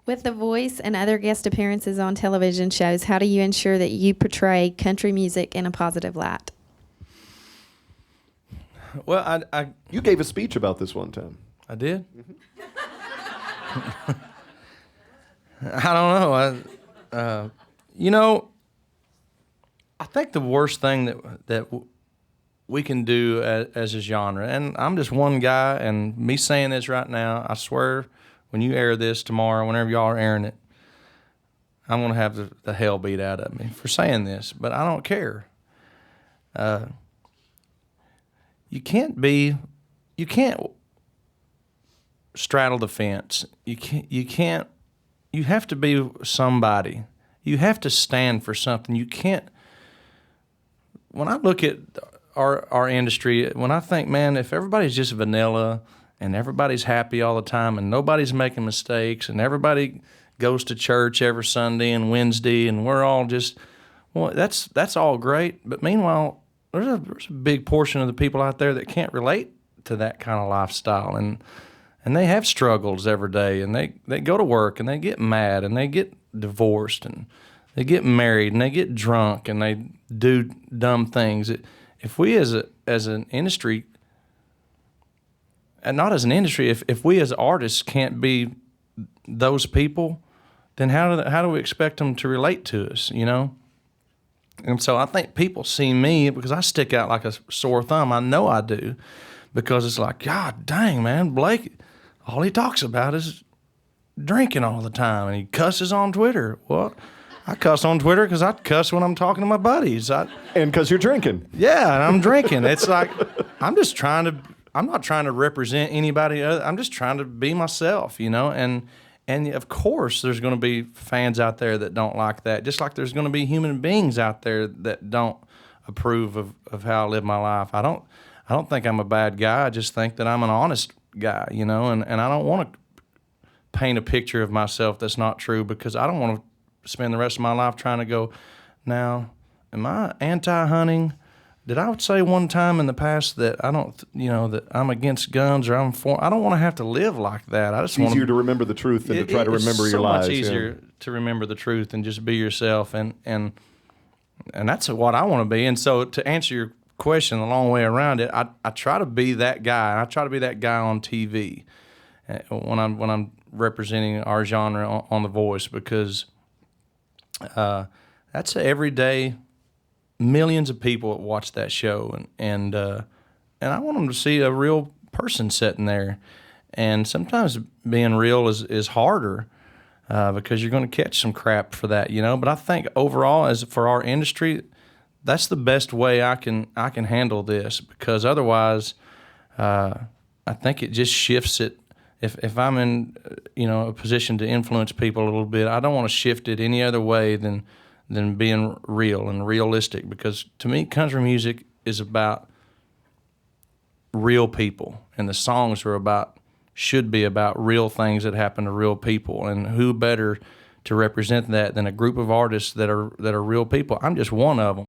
With The Voice and other guest appearances on television shows, how do you ensure that you portray country music in a positive light? Well, You gave a speech about this one time. I did. I don't know. I think the worst thing that we can do as a genre, and I'm just one guy, and me saying this right now, I swear, when you air this tomorrow, whenever y'all are airing it, I'm gonna have the hell beat out of me for saying this, but I don't care. You can't straddle the fence. You have to be somebody. You have to stand for something. You can't. When I look at our industry, when I think, man, if everybody's just vanilla and everybody's happy all the time and nobody's making mistakes and everybody goes to church every Sunday and Wednesday and we're all just, well, that's all great. But meanwhile, there's a big portion of the people out there that can't relate to that kind of lifestyle, and they have struggles every day, and they go to work and they get mad and they get divorced and they get married and they get drunk and they do dumb things. If we as an industry, and not as an industry, if we as artists can't be those people, then how do we expect them to relate to us, you know? And so I think people see me because I stick out like a sore thumb. I know I do, because it's like, God dang, man, Blake, all he talks about is drinking all the time, and he cusses on Twitter. Well, I cuss on Twitter because I cuss when I'm talking to my buddies. And because you're drinking. Yeah, and I'm drinking. It's like, I'm not trying to represent anybody other. I'm just trying to be myself, you know? And of course, there's going to be fans out there that don't like that, just like there's going to be human beings out there that don't approve of how I live my life. I don't think I'm a bad guy. I just think that I'm an honest guy, you know, and I don't want to paint a picture of myself that's not true, because I don't want to spend the rest of my life trying to go, now, am I anti-hunting? Did I say one time in the past that I don't, that I'm against guns or I'm for? I don't want to have to live like that. I just want easier to remember the truth than to try to remember your lies. It's so much easier to remember the truth and just be yourself, and that's what I want to be. And so, to answer your question the long way around it, I try to be that guy. I try to be that guy on TV when I'm representing our genre on The Voice, because that's everyday. Millions of people that watch that show, and I want them to see a real person sitting there. And sometimes being real is harder because you're going to catch some crap for that, you know. But I think overall, as for our industry, that's the best way I can handle this, because otherwise, I think it just shifts it. If I'm in a position to influence people a little bit, I don't want to shift it any other way than being real and realistic, because to me, country music is about real people, and the songs should be about real things that happen to real people, and who better to represent that than a group of artists that are real people. I'm just one of them.